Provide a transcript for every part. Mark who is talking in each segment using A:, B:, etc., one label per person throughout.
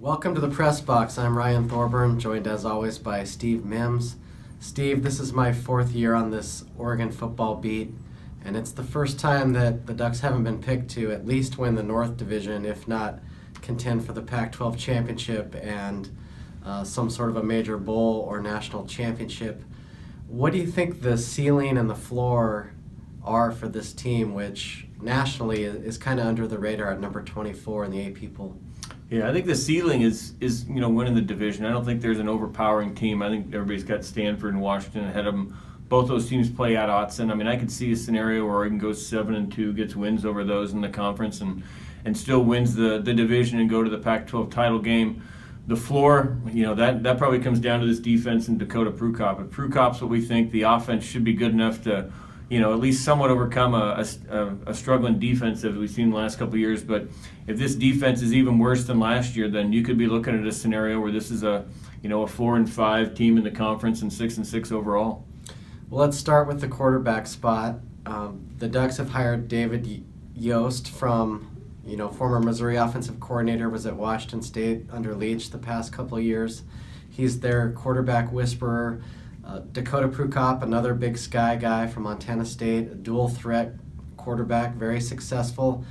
A: Welcome to the Press Box. I'm Ryan Thorburn, joined as always by Steve Mims. Steve, this is my fourth year on this Oregon football beat, and it's the first time that the Ducks haven't been picked to at least win the North Division, if not contend for the Pac-12 championship and some sort of a major bowl or national championship. What do you think the ceiling and the floor are for this team, which nationally is kind of under the radar at number 24 in the AP poll?
B: Yeah, I think the ceiling is winning the division. I don't think there's an overpowering team. I think everybody's got Stanford and Washington ahead of them. Both those teams play at Autzen. I mean, I could see a scenario where Oregon goes 7-2, gets wins over those in the conference, and still wins the division and go to the Pac-12 title game. The floor, that probably comes down to this defense and Dakota Prukop. If Prukop's what we think, the offense should be good enough to at least somewhat overcome a struggling defense that we've seen in the last couple of years. But if this defense is even worse than last year, then you could be looking at a scenario where this is a 4-5 team in the conference and 6-6 overall.
A: Well, let's start with the quarterback spot. The Ducks have hired David Yost from, former Missouri offensive coordinator, was at Washington State under Leach the past couple of years. He's their quarterback whisperer. Dakota Prukop, another Big Sky guy from Montana State, a dual threat quarterback, very successful.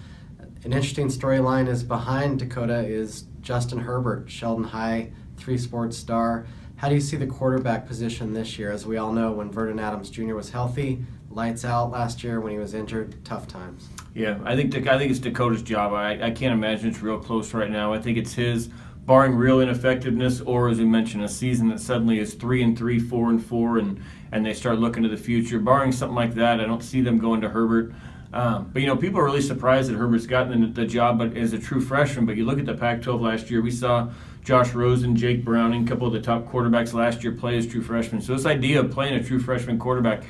A: An interesting storyline is behind Dakota is Justin Herbert, Sheldon High, three-sport star. How do you see the quarterback position this year? As we all know, when Vernon Adams Jr. was healthy, lights out last year. When he was injured, tough times.
B: Yeah, I think it's Dakota's job. I can't imagine it's real close right now. I think it's his, barring real ineffectiveness, or as we mentioned, a season that suddenly is 3-3, 4-4, and they start looking to the future. Barring something like that, I don't see them going to Herbert. But people are really surprised that Herbert's gotten the job, but as a true freshman. But you look at the Pac-12 last year, we saw Josh Rosen, Jake Browning, a couple of the top quarterbacks last year play as true freshmen. So this idea of playing a true freshman quarterback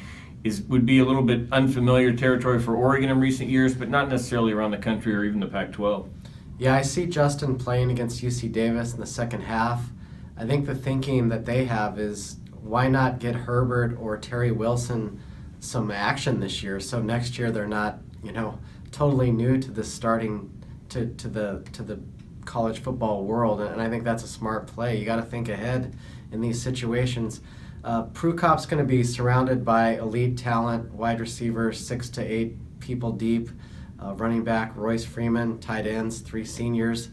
B: would be a little bit unfamiliar territory for Oregon in recent years, but not necessarily around the country or even the Pac-12.
A: Yeah, I see Justin playing against UC Davis in the second half. I think the thinking that they have is, why not get Herbert or Terry Wilson some action this year, so next year they're not, totally new to the starting to the college football world. And I think that's a smart play. You got to think ahead in these situations. Prukop's going to be surrounded by elite talent, wide receivers, 6 to 8 people deep. Running back Royce Freeman, tight ends, 3 seniors.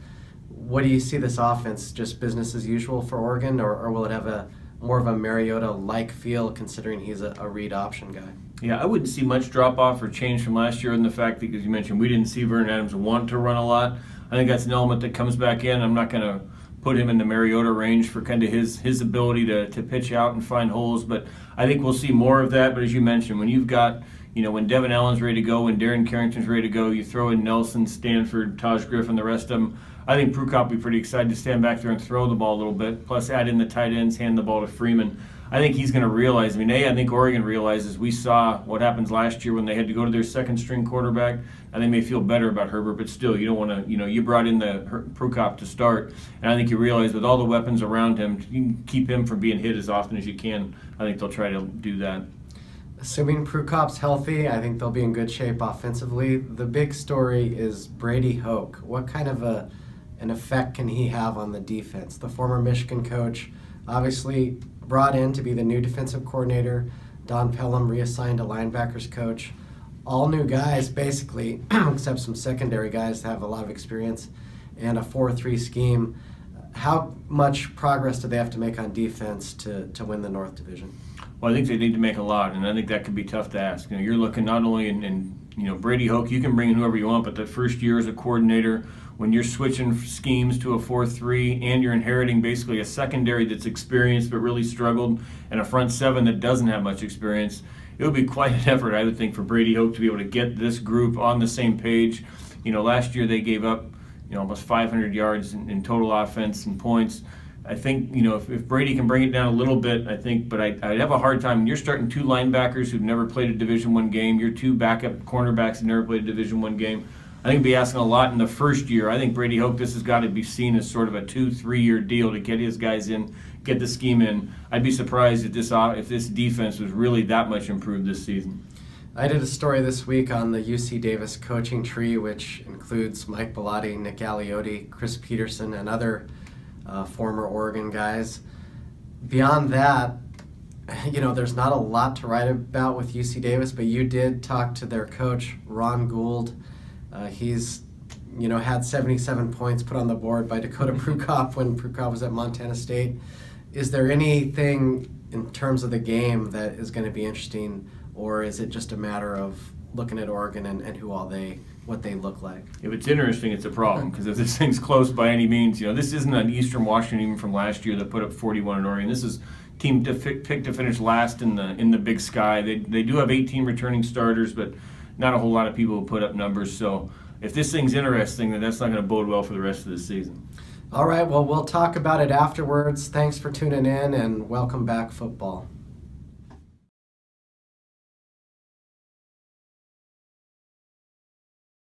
A: What do you see this offense, just business as usual for Oregon, or will it have more of a Mariota-like feel considering he's a read option guy?
B: Yeah, I wouldn't see much drop-off or change from last year in the fact that, as you mentioned, we didn't see Vernon Adams want to run a lot. I think that's an element that comes back in. I'm not going to put him in the Mariota range for kind of his ability to pitch out and find holes, but I think we'll see more of that. But as you mentioned, when you've got when Devin Allen's ready to go, when Darren Carrington's ready to go, you throw in Nelson, Stanford, Taj Griffin, the rest of them. I think Prukop will be pretty excited to stand back there and throw the ball a little bit, plus add in the tight ends, hand the ball to Freeman. I think he's going to realize, I think Oregon realizes, we saw what happens last year when they had to go to their second-string quarterback, and they may feel better about Herbert, but still, you don't want to, you brought in the Prukop to start, and I think you realize with all the weapons around him, you can keep him from being hit as often as you can. I think they'll try to do that.
A: Assuming Prukop's healthy, I think they'll be in good shape offensively. The big story is Brady Hoke. What kind of an effect can he have on the defense? The former Michigan coach, obviously brought in to be the new defensive coordinator. Don Pelham reassigned to linebackers coach. All new guys, basically, except some secondary guys that have a lot of experience, and a 4-3 scheme. How much progress do they have to make on defense to win the North Division?
B: Well, I think they need to make a lot, and I think that could be tough to ask. You're looking not only in Brady Hoke, you can bring in whoever you want, but the first year as a coordinator, when you're switching schemes to a 4-3 and you're inheriting basically a secondary that's experienced but really struggled and a front seven that doesn't have much experience, it would be quite an effort, I would think, for Brady Hoke to be able to get this group on the same page. Last year they gave up almost 500 yards in total offense and points. I think, if Brady can bring it down a little bit, but I'd have a hard time. You're starting 2 linebackers who've never played a Division I game. You're 2 backup cornerbacks who've never played a Division I game. I think be asking a lot in the first year. I think Brady Hoke, this has got to be seen as sort of a 2-3 year deal to get his guys in, get the scheme in. I'd be surprised if this defense was really that much improved this season.
A: I did a story this week on the UC Davis coaching tree, which includes Mike Bellotti, Nick Aliotti, Chris Peterson, and other former Oregon guys. Beyond that, there's not a lot to write about with UC Davis, but you did talk to their coach, Ron Gould. He's had 77 points put on the board by Dakota Prukop when Prukop was at Montana State. Is there anything in terms of the game that is going to be interesting, or is it just a matter of looking at Oregon and what they look like?
B: If it's interesting, it's a problem, because if this thing's close by any means, this isn't an Eastern Washington even from last year that put up 41 at Oregon. This is team picked to finish last in the Big Sky. They do have 18 returning starters, but not a whole lot of people who put up numbers. So if this thing's interesting, then that's not going to bode well for the rest of the season.
A: All right, well, we'll talk about it afterwards. Thanks for tuning in, and welcome back, football.